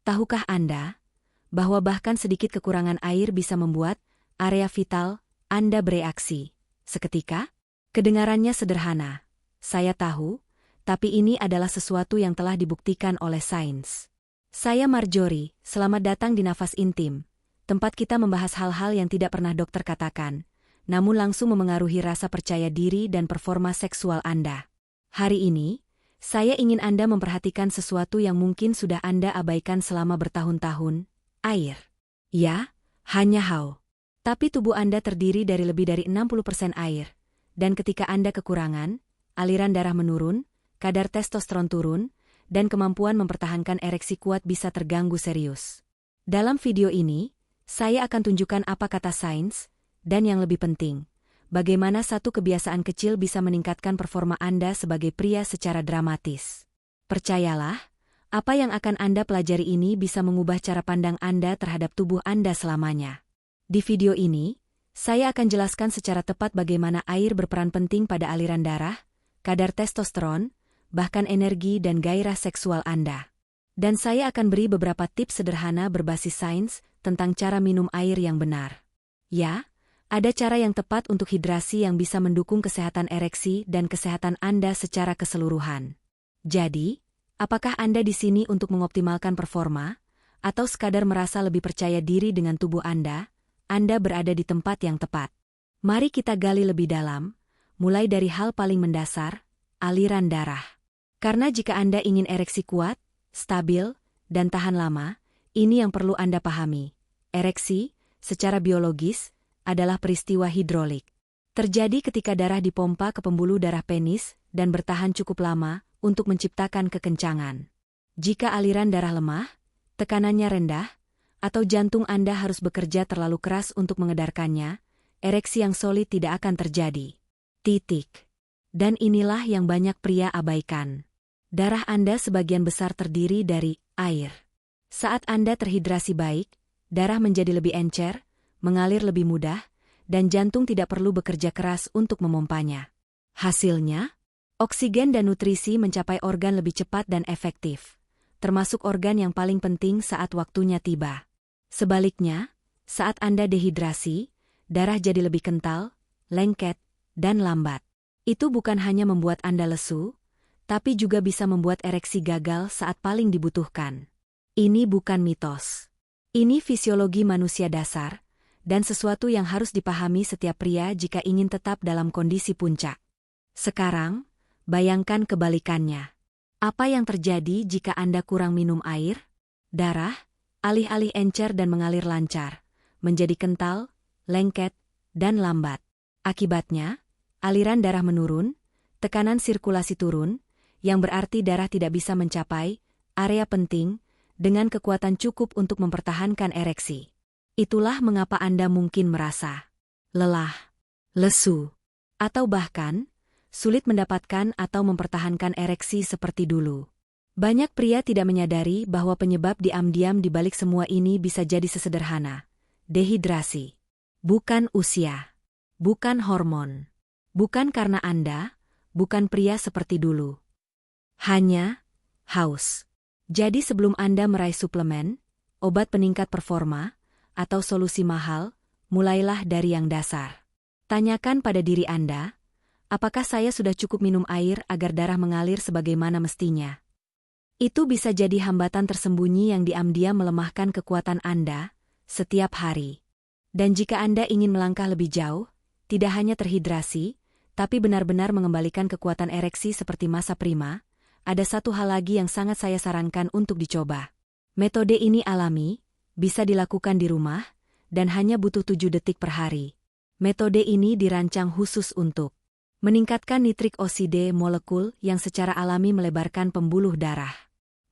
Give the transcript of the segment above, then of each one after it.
Tahukah Anda bahwa bahkan sedikit kekurangan air bisa membuat area vital Anda bereaksi seketika? Kedengarannya sederhana, saya tahu, tapi ini adalah sesuatu yang telah dibuktikan oleh sains. Saya Marjorie, selamat datang di Nafas Intim, tempat kita membahas hal-hal yang tidak pernah dokter katakan, namun langsung memengaruhi rasa percaya diri dan performa seksual Anda. Hari ini, saya ingin Anda memperhatikan sesuatu yang mungkin sudah Anda abaikan selama bertahun-tahun, air. Ya, hanya haus. Tapi tubuh Anda terdiri dari lebih dari 60% air, dan ketika Anda kekurangan, aliran darah menurun, kadar testosteron turun, dan kemampuan mempertahankan ereksi kuat bisa terganggu serius. Dalam video ini, saya akan tunjukkan apa kata sains, dan yang lebih penting, bagaimana satu kebiasaan kecil bisa meningkatkan performa Anda sebagai pria secara dramatis. Percayalah, apa yang akan Anda pelajari ini bisa mengubah cara pandang Anda terhadap tubuh Anda selamanya. Di video ini, saya akan jelaskan secara tepat bagaimana air berperan penting pada aliran darah, kadar testosteron, bahkan energi dan gairah seksual Anda. Dan saya akan beri beberapa tips sederhana berbasis sains tentang cara minum air yang benar. Ya, ada cara yang tepat untuk hidrasi yang bisa mendukung kesehatan ereksi dan kesehatan Anda secara keseluruhan. Jadi, apakah Anda di sini untuk mengoptimalkan performa, atau sekadar merasa lebih percaya diri dengan tubuh Anda? Anda berada di tempat yang tepat. Mari kita gali lebih dalam, mulai dari hal paling mendasar, aliran darah. Karena jika Anda ingin ereksi kuat, stabil, dan tahan lama, ini yang perlu Anda pahami. Ereksi, secara biologis, adalah peristiwa hidrolik. Terjadi ketika darah dipompa ke pembuluh darah penis dan bertahan cukup lama untuk menciptakan kekencangan. Jika aliran darah lemah, tekanannya rendah, atau jantung Anda harus bekerja terlalu keras untuk mengedarkannya, ereksi yang solid tidak akan terjadi. Titik. Dan inilah yang banyak pria abaikan. Darah Anda sebagian besar terdiri dari air. Saat Anda terhidrasi baik, darah menjadi lebih encer, mengalir lebih mudah, dan jantung tidak perlu bekerja keras untuk memompanya. Hasilnya, oksigen dan nutrisi mencapai organ lebih cepat dan efektif, termasuk organ yang paling penting saat waktunya tiba. Sebaliknya, saat Anda dehidrasi, darah jadi lebih kental, lengket, dan lambat. Itu bukan hanya membuat Anda lesu, tapi juga bisa membuat ereksi gagal saat paling dibutuhkan. Ini bukan mitos. Ini fisiologi manusia dasar, dan sesuatu yang harus dipahami setiap pria jika ingin tetap dalam kondisi puncak. Sekarang, bayangkan kebalikannya. Apa yang terjadi jika Anda kurang minum air? Darah, alih-alih encer dan mengalir lancar, menjadi kental, lengket, dan lambat. Akibatnya, aliran darah menurun, tekanan sirkulasi turun, yang berarti darah tidak bisa mencapai area penting dengan kekuatan cukup untuk mempertahankan ereksi. Itulah mengapa Anda mungkin merasa lelah, lesu, atau bahkan sulit mendapatkan atau mempertahankan ereksi seperti dulu. Banyak pria tidak menyadari bahwa penyebab diam-diam di balik semua ini bisa jadi sesederhana. Dehidrasi. Bukan usia. Bukan hormon. Bukan karena Anda, bukan pria seperti dulu. Hanya haus. Jadi sebelum Anda meraih suplemen, obat peningkat performa, atau solusi mahal, mulailah dari yang dasar. Tanyakan pada diri Anda, apakah saya sudah cukup minum air agar darah mengalir sebagaimana mestinya? Itu bisa jadi hambatan tersembunyi yang diam-diam melemahkan kekuatan Anda setiap hari. Dan jika Anda ingin melangkah lebih jauh, tidak hanya terhidrasi, tapi benar-benar mengembalikan kekuatan ereksi seperti masa prima, ada satu hal lagi yang sangat saya sarankan untuk dicoba. Metode ini alami, bisa dilakukan di rumah, dan hanya butuh 7 detik per hari. Metode ini dirancang khusus untuk meningkatkan nitrik oside molekul yang secara alami melebarkan pembuluh darah.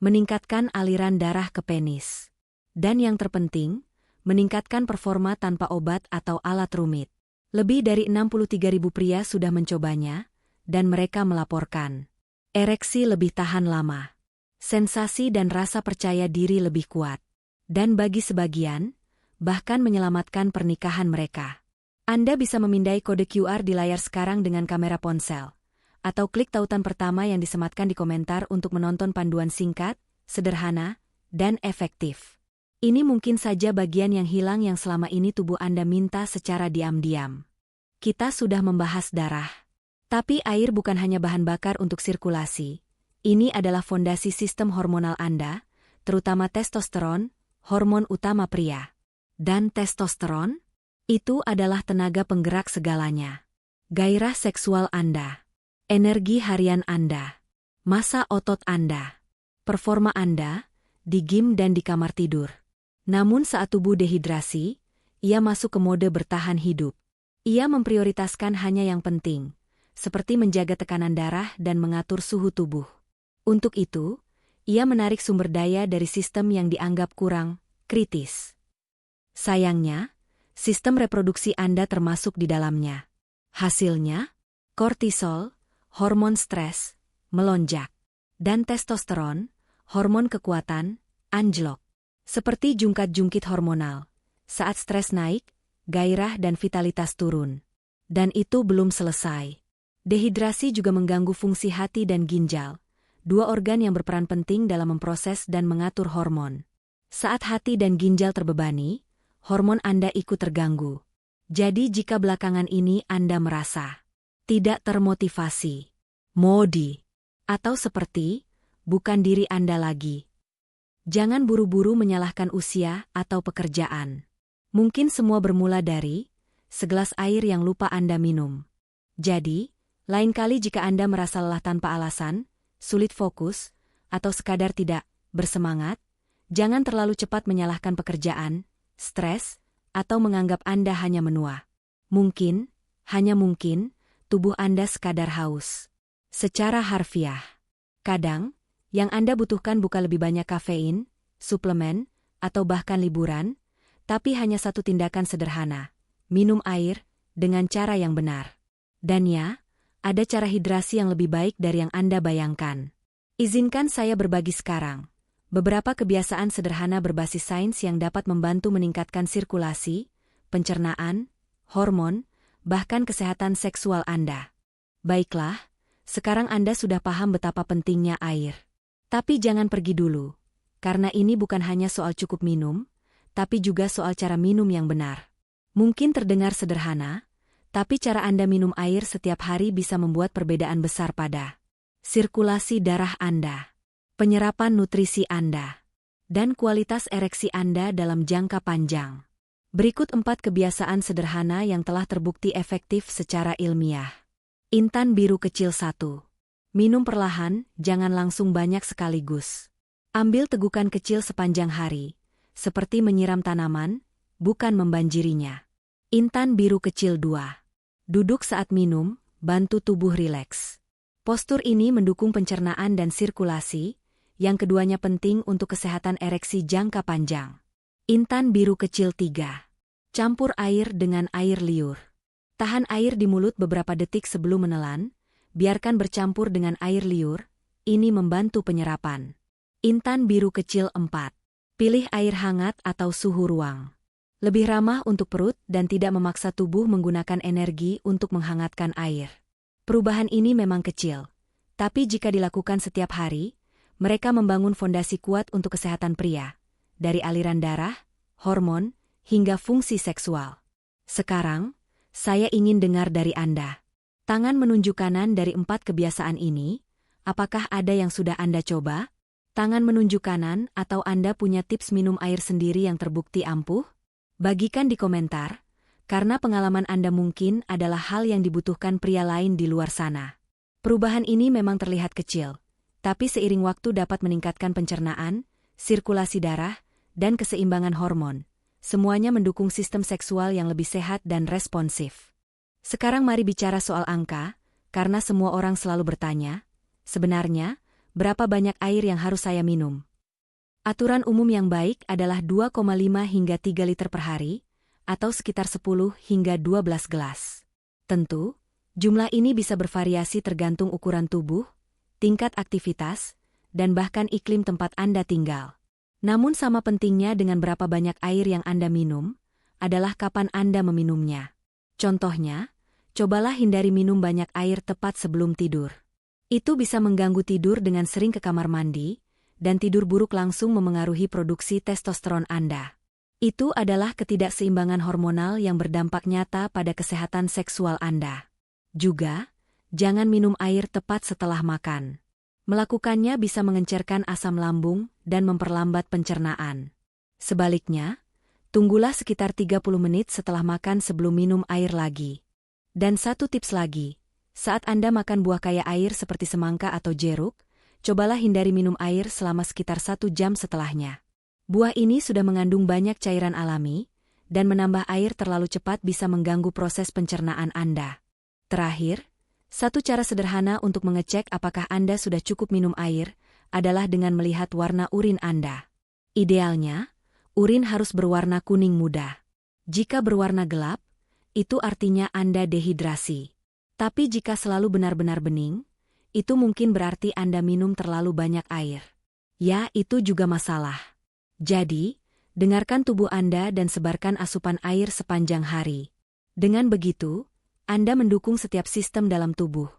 Meningkatkan aliran darah ke penis. Dan yang terpenting, meningkatkan performa tanpa obat atau alat rumit. Lebih dari 63.000 pria sudah mencobanya, dan mereka melaporkan ereksi lebih tahan lama. Sensasi dan rasa percaya diri lebih kuat. Dan bagi sebagian, bahkan menyelamatkan pernikahan mereka. Anda bisa memindai kode QR di layar sekarang dengan kamera ponsel. Atau klik tautan pertama yang disematkan di komentar untuk menonton panduan singkat, sederhana, dan efektif. Ini mungkin saja bagian yang hilang yang selama ini tubuh Anda minta secara diam-diam. Kita sudah membahas darah. Tapi air bukan hanya bahan bakar untuk sirkulasi. Ini adalah fondasi sistem hormonal Anda, terutama testosteron, hormon utama pria. Dan testosteron? Itu adalah tenaga penggerak segalanya. Gairah seksual Anda, energi harian Anda, massa otot Anda, performa Anda, di gym dan di kamar tidur. Namun saat tubuh dehidrasi, ia masuk ke mode bertahan hidup. Ia memprioritaskan hanya yang penting, seperti menjaga tekanan darah dan mengatur suhu tubuh. Untuk itu, ia menarik sumber daya dari sistem yang dianggap kurang kritis. Sayangnya, sistem reproduksi Anda termasuk di dalamnya. Hasilnya, kortisol, hormon stres, melonjak, dan testosteron, hormon kekuatan, anjlok. Seperti jungkat-jungkit hormonal, saat stres naik, gairah dan vitalitas turun. Dan itu belum selesai. Dehidrasi juga mengganggu fungsi hati dan ginjal, dua organ yang berperan penting dalam memproses dan mengatur hormon. Saat hati dan ginjal terbebani, hormon Anda ikut terganggu. Jadi jika belakangan ini Anda merasa tidak termotivasi, modi, atau seperti bukan diri Anda lagi, jangan buru-buru menyalahkan usia atau pekerjaan. Mungkin semua bermula dari segelas air yang lupa Anda minum. Jadi, lain kali jika Anda merasa lelah tanpa alasan, sulit fokus, atau sekadar tidak bersemangat, jangan terlalu cepat menyalahkan pekerjaan, stres, atau menganggap Anda hanya menua. Mungkin, hanya mungkin, tubuh Anda sekadar haus. Secara harfiah, kadang, yang Anda butuhkan bukan lebih banyak kafein, suplemen, atau bahkan liburan, tapi hanya satu tindakan sederhana, minum air, dengan cara yang benar. Dan ya, ada cara hidrasi yang lebih baik dari yang Anda bayangkan. Izinkan saya berbagi sekarang beberapa kebiasaan sederhana berbasis sains yang dapat membantu meningkatkan sirkulasi, pencernaan, hormon, bahkan kesehatan seksual Anda. Baiklah, sekarang Anda sudah paham betapa pentingnya air. Tapi jangan pergi dulu, karena ini bukan hanya soal cukup minum, tapi juga soal cara minum yang benar. Mungkin terdengar sederhana, tapi cara Anda minum air setiap hari bisa membuat perbedaan besar pada sirkulasi darah Anda, penyerapan nutrisi Anda, dan kualitas ereksi Anda dalam jangka panjang. Berikut 4 kebiasaan sederhana yang telah terbukti efektif secara ilmiah. Intan biru kecil 1. Minum perlahan, jangan langsung banyak sekaligus. Ambil tegukan kecil sepanjang hari, seperti menyiram tanaman, bukan membanjirinya. Intan biru kecil 2. Duduk saat minum, bantu tubuh rileks. Postur ini mendukung pencernaan dan sirkulasi, yang keduanya penting untuk kesehatan ereksi jangka panjang. Intan biru kecil 3. Campur air dengan air liur. Tahan air di mulut beberapa detik sebelum menelan, biarkan bercampur dengan air liur, ini membantu penyerapan. Intan biru kecil 4. Pilih air hangat atau suhu ruang. Lebih ramah untuk perut dan tidak memaksa tubuh menggunakan energi untuk menghangatkan air. Perubahan ini memang kecil, tapi jika dilakukan setiap hari, mereka membangun fondasi kuat untuk kesehatan pria, dari aliran darah, hormon, hingga fungsi seksual. Sekarang, saya ingin dengar dari Anda. Tangan menunjuk kanan dari 4 kebiasaan ini, apakah ada yang sudah Anda coba? Tangan menunjuk kanan atau Anda punya tips minum air sendiri yang terbukti ampuh? Bagikan di komentar, karena pengalaman Anda mungkin adalah hal yang dibutuhkan pria lain di luar sana. Perubahan ini memang terlihat kecil, tapi seiring waktu dapat meningkatkan pencernaan, sirkulasi darah, dan keseimbangan hormon. Semuanya mendukung sistem seksual yang lebih sehat dan responsif. Sekarang mari bicara soal angka, karena semua orang selalu bertanya, sebenarnya, berapa banyak air yang harus saya minum? Aturan umum yang baik adalah 2,5 hingga 3 liter per hari, atau sekitar 10 hingga 12 gelas. Tentu, jumlah ini bisa bervariasi tergantung ukuran tubuh, tingkat aktivitas, dan bahkan iklim tempat Anda tinggal. Namun sama pentingnya dengan berapa banyak air yang Anda minum, adalah kapan Anda meminumnya. Contohnya, cobalah hindari minum banyak air tepat sebelum tidur. Itu bisa mengganggu tidur dengan sering ke kamar mandi, dan tidur buruk langsung memengaruhi produksi testosteron Anda. Itu adalah ketidakseimbangan hormonal yang berdampak nyata pada kesehatan seksual Anda. Juga, jangan minum air tepat setelah makan. Melakukannya bisa mengencerkan asam lambung dan memperlambat pencernaan. Sebaliknya, tunggulah sekitar 30 menit setelah makan sebelum minum air lagi. Dan satu tips lagi, saat Anda makan buah kaya air seperti semangka atau jeruk, cobalah hindari minum air selama sekitar 1 jam setelahnya. Buah ini sudah mengandung banyak cairan alami, dan menambah air terlalu cepat bisa mengganggu proses pencernaan Anda. Terakhir, satu cara sederhana untuk mengecek apakah Anda sudah cukup minum air adalah dengan melihat warna urin Anda. Idealnya, urin harus berwarna kuning muda. Jika berwarna gelap, itu artinya Anda dehidrasi. Tapi jika selalu benar-benar bening, itu mungkin berarti Anda minum terlalu banyak air. Ya, itu juga masalah. Jadi, dengarkan tubuh Anda dan sebarkan asupan air sepanjang hari. Dengan begitu, Anda mendukung setiap sistem dalam tubuh,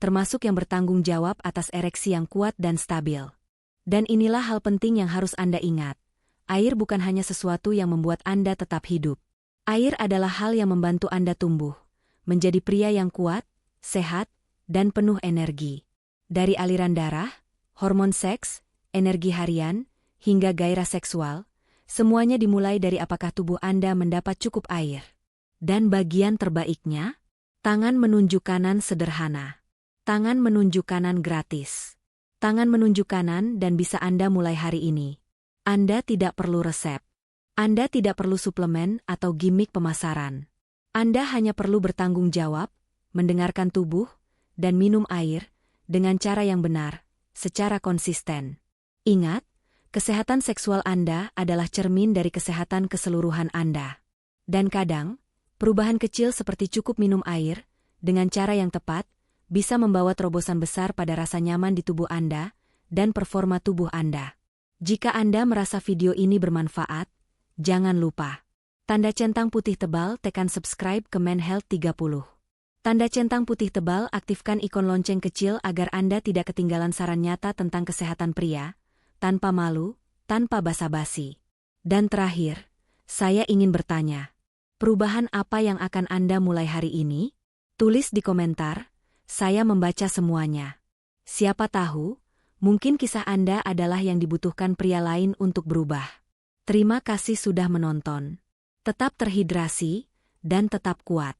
termasuk yang bertanggung jawab atas ereksi yang kuat dan stabil. Dan inilah hal penting yang harus Anda ingat. Air bukan hanya sesuatu yang membuat Anda tetap hidup. Air adalah hal yang membantu Anda tumbuh, menjadi pria yang kuat, sehat, dan penuh energi. Dari aliran darah, hormon seks, energi harian, hingga gairah seksual, semuanya dimulai dari apakah tubuh Anda mendapat cukup air. Dan bagian terbaiknya, tangan menunjuk kanan sederhana. Tangan menunjuk kanan gratis. Tangan menunjuk kanan dan bisa Anda mulai hari ini. Anda tidak perlu resep. Anda tidak perlu suplemen atau gimmick pemasaran. Anda hanya perlu bertanggung jawab, mendengarkan tubuh, dan minum air dengan cara yang benar, secara konsisten. Ingat, kesehatan seksual Anda adalah cermin dari kesehatan keseluruhan Anda. Dan kadang, perubahan kecil seperti cukup minum air, dengan cara yang tepat, bisa membawa terobosan besar pada rasa nyaman di tubuh Anda dan performa tubuh Anda. Jika Anda merasa video ini bermanfaat, jangan lupa. Tanda centang putih tebal, tekan subscribe ke Men Health 30. Tanda centang putih tebal, aktifkan ikon lonceng kecil agar Anda tidak ketinggalan saran nyata tentang kesehatan pria, tanpa malu, tanpa basa-basi. Dan terakhir, saya ingin bertanya, perubahan apa yang akan Anda mulai hari ini? Tulis di komentar, saya membaca semuanya. Siapa tahu, mungkin kisah Anda adalah yang dibutuhkan pria lain untuk berubah. Terima kasih sudah menonton. Tetap terhidrasi, dan tetap kuat.